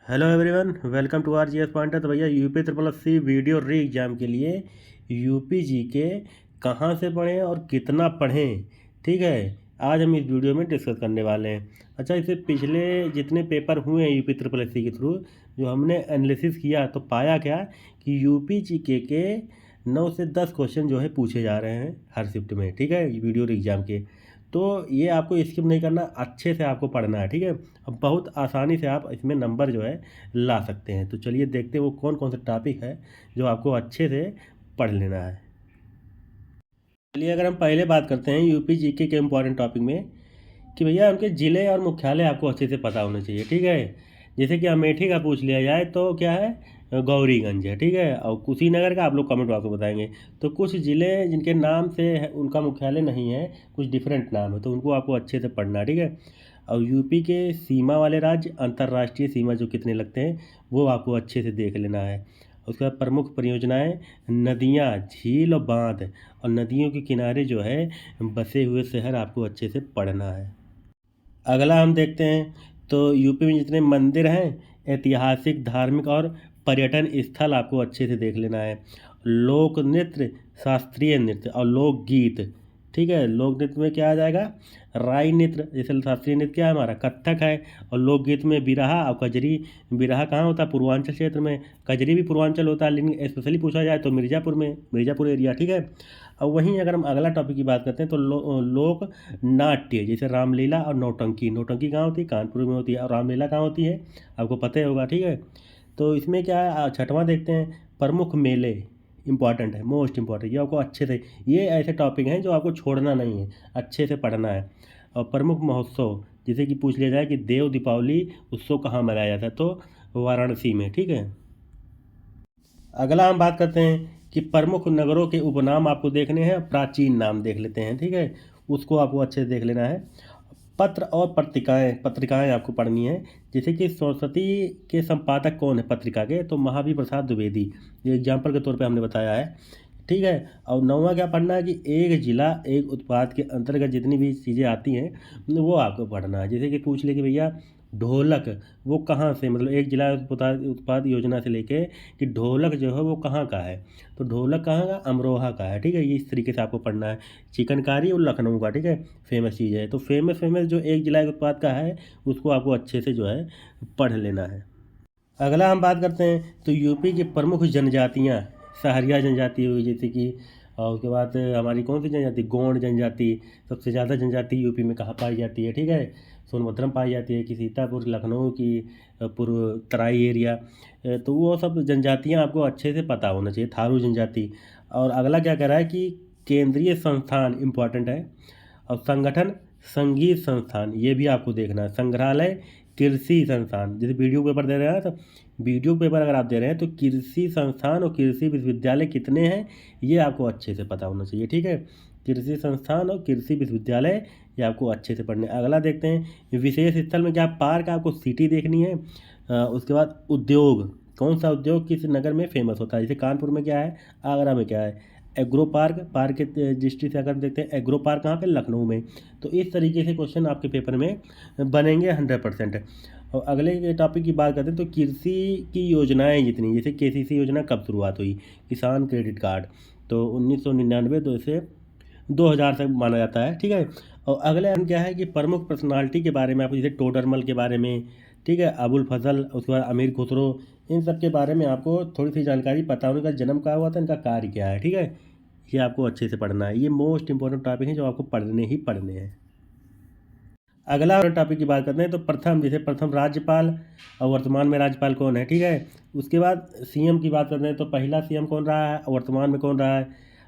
Hello everyone, welcome to R G S pointer. तो भैया UP triple S C video re exam के लिए UP जी के कहाँ से पढ़ें और कितना पढ़ें, ठीक है, आज हम इस वीडियो में डिस्कस करने वाले हैं। अच्छा, इससे पिछले जितने पेपर हुए हैं यूपी ट्रिपल एस सी के थ्रू, जो हमने एनालिसिस किया तो पाया क्या कि यूपी जी के 9 से 10 क्वेश्चन जो है पूछे जा रहे हैं हर शिफ्ट में, ठीक है, वीडियो री एग्ज़ाम के। तो ये आपको स्किप नहीं करना, अच्छे से आपको पढ़ना है, ठीक है। अब बहुत आसानी से आप इसमें नंबर जो है ला सकते हैं। तो चलिए देखते हैं वो कौन कौन से टॉपिक है जो आपको अच्छे से पढ़ लेना है। चलिए अगर हम पहले बात करते हैं यूपी जीके के इम्पोर्टेंट टॉपिक में, कि भैया उनके ज़िले और मुख्यालय आपको अच्छे से पता होने चाहिए, ठीक है। जैसे कि अमेठी का पूछ लिया जाए तो क्या है, गौरीगंज है, ठीक है, और कुशीनगर का आप लोग कमेंट बॉक्स में बताएंगे। तो कुछ ज़िले जिनके नाम से उनका मुख्यालय नहीं है, कुछ डिफरेंट नाम है, तो उनको आपको अच्छे से पढ़ना है, ठीक है। और यूपी के सीमा वाले राज्य, अंतर्राष्ट्रीय सीमा जो कितने लगते हैं वो आपको अच्छे से देख लेना है। उसके बाद प्रमुख परियोजनाएं, नदियाँ, झील और बांध, और नदियों के किनारे जो है बसे हुए शहर आपको अच्छे से पढ़ना है। अगला हम देखते हैं तो यूपी में जितने मंदिर हैं, ऐतिहासिक, धार्मिक और पर्यटन स्थल आपको अच्छे से देख लेना है। लोक नृत्य, शास्त्रीय नृत्य और लोकगीत, ठीक है। लोक नृत्य में क्या आ जाएगा, राई नृत्य, जैसे शास्त्रीय नृत्य क्या है हमारा कथक है, और लोकगीत में बिरहा और कजरी। बिरहा कहाँ होता है, पूर्वांचल क्षेत्र में। कजरी भी पूर्वांचल होता है, लेकिन स्पेशली पूछा जाए तो मिर्ज़ापुर में, मिर्ज़ापुर एरिया, ठीक है। और वहीं अगर हम अगला टॉपिक की बात करते हैं तो लोक नाट्य, जैसे रामलीला और नौटंकी। नौटंकी कहाँ होती है, कानपुर में होती है, और रामलीला कहाँ होती है आपको पता ही होगा, ठीक है। तो इसमें क्या है, छठवां देखते हैं, प्रमुख मेले, इंपॉर्टेंट है, मोस्ट इंपॉर्टेंट, ये आपको अच्छे से, ये ऐसे टॉपिक हैं जो आपको छोड़ना नहीं है, अच्छे से पढ़ना है। और प्रमुख महोत्सव, जैसे कि पूछ लिया जाए कि देव दीपावली उत्सव कहाँ मनाया जाता है, तो वाराणसी में, ठीक है। अगला हम बात करते हैं कि प्रमुख नगरों के उपनाम आपको देखने हैं, प्राचीन नाम देख लेते हैं, ठीक है, उसको आपको अच्छे से देख लेना है। पत्र और पत्रिकाएं, पत्रिकाएं आपको पढ़नी है। जैसे कि सरस्वती के संपादक कौन है पत्रिका के, तो महावीर प्रसाद द्विवेदी, ये एग्जाम्पल के तौर पे हमने बताया है, ठीक है। और नौवां क्या पढ़ना है कि एक जिला एक उत्पाद के अंतर्गत जितनी भी चीज़ें आती हैं वो आपको पढ़ना है। जैसे कि पूछ ले कि भैया ढोलक वो कहाँ से, मतलब एक जिला उत्पाद उत्पाद योजना से लेके कि ढोलक जो है वो कहाँ का है, तो ढोलक कहाँ का, अमरोहा का है, ठीक है। ये इस तरीके से आपको पढ़ना है। चिकनकारी और लखनऊ का, ठीक है, फेमस चीज़ है। तो फेमस फेमस जो एक जिला एक उत्पाद का है उसको आपको अच्छे से जो है पढ़ लेना है। अगला हम बात करते हैं तो यूपी की प्रमुख जनजातियाँ, सहरिया जनजाति हुई जैसे कि, और उसके बाद हमारी कौन सी जनजाति, गोंड जनजाति। सबसे ज़्यादा जनजाति यूपी में कहाँ पाई जाती है, ठीक है, सोनभद्र में पाई जाती है, कि सीतापुर, लखनऊ की, पूर्व तराई एरिया। तो वो सब जनजातियाँ आपको अच्छे से पता होना चाहिए, थारू जनजाति। और अगला क्या कह रहा है कि केंद्रीय संस्थान इम्पॉर्टेंट है, और संगठन, संगीत संस्थान, ये भी आपको देखना है। संग्रहालय, कृषि संस्थान, जैसे वीडियो पेपर दे रहे हैं तो वीडियो पेपर अगर आप दे रहे हैं तो कृषि संस्थान और कृषि विश्वविद्यालय कितने हैं ये आपको अच्छे से पता होना चाहिए, ठीक है। कृषि संस्थान और कृषि विश्वविद्यालय ये आपको अच्छे से पढ़ने। अगला देखते हैं विशेष स्थल में क्या, पार्क आपको सिटी देखनी है। उसके बाद उद्योग, कौन सा उद्योग किस नगर में फेमस होता है, जैसे कानपुर में क्या है, आगरा में क्या है। एग्रो पार्क, पार्क के दृष्टि से अगर देखते हैं एग्रो पार्क कहाँ पे, लखनऊ में। तो इस तरीके से क्वेश्चन आपके पेपर में बनेंगे 100%। और अगले के टॉपिक की बात करते हैं तो कृषि की योजनाएं जितनी, जैसे केसीसी योजना कब शुरुआत हुई, किसान क्रेडिट कार्ड, तो 1999 दो से 2000 तक माना जाता है, ठीक है। और अगले हम क्या है कि प्रमुख पर्सनालिटी के बारे में आपको, जैसे टोडरमल के बारे में, ठीक है, अबुल फजल, उसके बाद अमीर खुसरो, इन सब के बारे में आपको थोड़ी सी जानकारी पता होने का, जन्म कहाँ हुआ था, इनका कार्य क्या है, ठीक है, ये आपको अच्छे से पढ़ना है। ये मोस्ट इंपॉर्टेंट टॉपिक है जो आपको पढ़ने ही पढ़ने हैं। अगला टॉपिक की बात करते हैं तो प्रथम, जैसे प्रथम राज्यपाल और वर्तमान में राज्यपाल कौन है, ठीक है। उसके बाद सीएम की बात करते हैं तो पहला सीएम कौन रहा है और वर्तमान में कौन रहा है,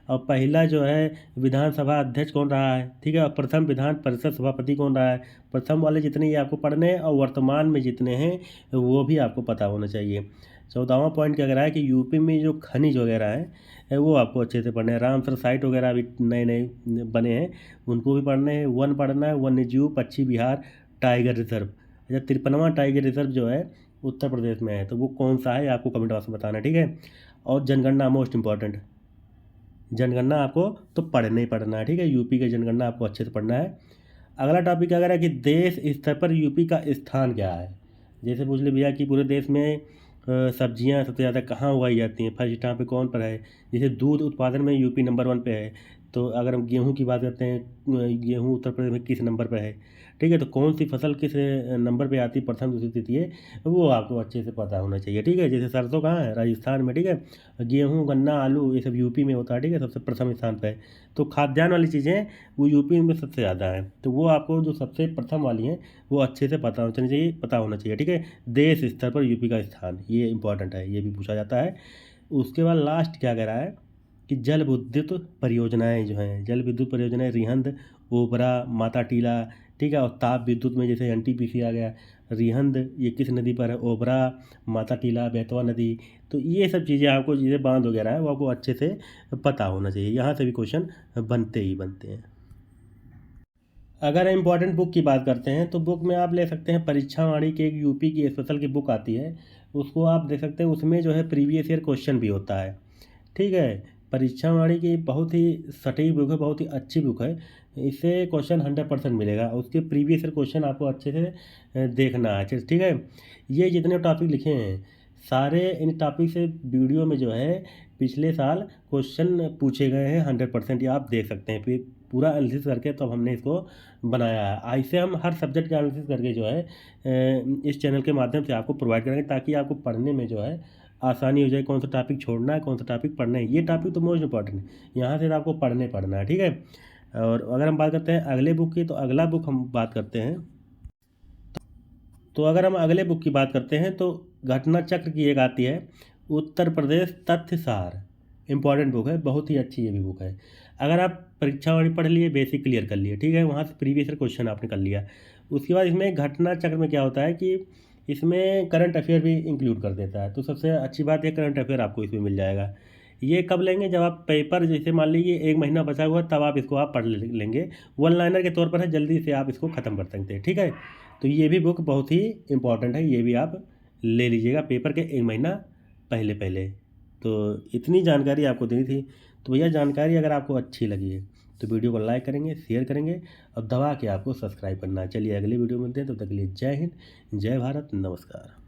और पहला जो है विधानसभा अध्यक्ष कौन रहा है, ठीक है, और प्रथम विधान परिषद सभापति कौन रहा है। प्रथम वाले जितने ये आपको पढ़ने हैं और वर्तमान में जितने हैं वो भी आपको पता होना चाहिए। 14वां पॉइंट क्या कह रहा है कि यूपी में जो खनिज वगैरह हैं वो आपको अच्छे से पढ़ने हैं। रामसर साइट वगैरह अभी नए नए बने हैं, उनको भी पढ़ने हैं। वन पढ़ना है, वन्य जीव पक्षी विहार टाइगर रिजर्व। अच्छा, 53वां टाइगर रिजर्व जो है उत्तर प्रदेश में है, तो वो कौन सा है आपको कमेंट बॉक्स में बताना, ठीक है। और जनगणना मोस्ट इंपॉर्टेंट, जनगणना आपको तो पढ़ना ही पढ़ना है, ठीक है, यूपी की जनगणना आपको अच्छे से पढ़ना है। अगला टॉपिक अगर है कि देश स्तर पर यूपी का स्थान क्या है, जैसे पूछ ले भैया कि पूरे देश में सब्जियां सबसे ज़्यादा कहाँ उगाई जाती हैं, फर्स्ट यहाँ पे कौन पर है। जैसे दूध उत्पादन में यूपी नंबर 1 पे है। तो अगर हम गेहूं की बात करते हैं, गेहूं उत्तर प्रदेश में किस नंबर पर है, ठीक है। तो कौन सी फसल किस नंबर पे आती है, प्रथम दूसरी तृतीय, वो आपको अच्छे से पता होना चाहिए, ठीक है। जैसे सरसों कहाँ है, राजस्थान में, ठीक है। गेहूं, गन्ना, आलू, ये सब यूपी में होता है, ठीक है, सबसे प्रथम स्थान पर है। तो खाद्यान्न वाली चीज़ें वो यूपी में सबसे ज़्यादा है। तो वो आपको जो सबसे प्रथम वाली हैं वो अच्छे से पता होना चाहिए, ठीक है। देश स्तर पर यूपी का स्थान, ये इंपॉर्टेंट है, ये भी पूछा जाता है। उसके बाद लास्ट क्या कह रहा है कि जल विद्युत परियोजनाएं जो हैं, जल विद्युत परियोजनाएं रिहंद, ओबरा, माता टीला, ठीक है। और ताप विद्युत में जैसे एनटीपीसी आ गया, रिहंद ये किस नदी पर है, ओबरा, माता टीला, बेतवा नदी। तो ये सब चीज़ें आपको, चीज़ें बांध वगैरह है वो आपको अच्छे से पता होना चाहिए। यहाँ से भी क्वेश्चन बनते ही बनते हैं। अगर इम्पोर्टेंट बुक की बात करते हैं तो बुक में आप ले सकते हैं परीक्षा वाणी की, एक यूपी की स्पेशल की बुक आती है, उसको आप देख सकते हैं। उसमें जो है प्रीवियस ईयर क्वेश्चन भी होता है, ठीक है। परीक्षा वाणी की बहुत ही सटीक बुक है, बहुत ही अच्छी बुक है। इससे क्वेश्चन 100% मिलेगा, उसके प्रीवियस ईयर क्वेश्चन आपको अच्छे से देखना है, ठीक है। ये जितने टॉपिक लिखे हैं सारे, इन टॉपिक से वीडियो में जो है पिछले साल क्वेश्चन पूछे गए हैं 100%, ये आप देख सकते हैं। फिर पूरा एनालिसिस करके तो हमने इसको बनाया है। ऐसे हम हर सब्जेक्ट का एनालिसिस करके जो है इस चैनल के माध्यम से आपको प्रोवाइड करेंगे, ताकि आपको पढ़ने में जो है आसानी हो जाए, कौन सा टॉपिक छोड़ना है, कौन सा टॉपिक पढ़ना है। ये टॉपिक तो मोस्ट इंपॉर्टेंट है, यहाँ से आपको पढ़ना है, ठीक है। और अगर हम बात करते हैं अगले बुक की, तो अगला बुक हम बात करते हैं। तो अगर हम अगले बुक की बात करते हैं तो घटना चक्र की एक आती है, उत्तर प्रदेश तथ्य सार। इम्पॉर्टेंट बुक है, बहुत ही अच्छी ये भी बुक है। अगर आप परीक्षा वाली पढ़ लिए, बेसिक क्लियर कर लिए, ठीक है, वहाँ से प्रीवियस ईयर क्वेश्चन आपने कर लिया। उसके बाद इसमें घटना चक्र में क्या होता है कि इसमें करंट अफेयर भी इंक्लूड कर देता है। तो सबसे अच्छी बात है, करंट अफेयर आपको इसमें मिल जाएगा। ये कब लेंगे, जब आप पेपर, जैसे मान लीजिए 1 महीना बचा हुआ तब आप इसको आप पढ़ लेंगे। वन लाइनर के तौर पर है, जल्दी से आप इसको ख़त्म कर सकते हैं, ठीक है। तो ये भी बुक बहुत ही इम्पॉर्टेंट है, ये भी आप ले लीजिएगा पेपर के 1 महीना पहले पहले। तो इतनी जानकारी आपको देनी थी। तो भैया जानकारी अगर आपको अच्छी लगी है तो वीडियो को लाइक करेंगे, शेयर करेंगे और दबा के आपको सब्सक्राइब करना है। चलिए अगली वीडियो में मिलते हैं, तब तक के लिए जय हिंद, जय भारत, नमस्कार।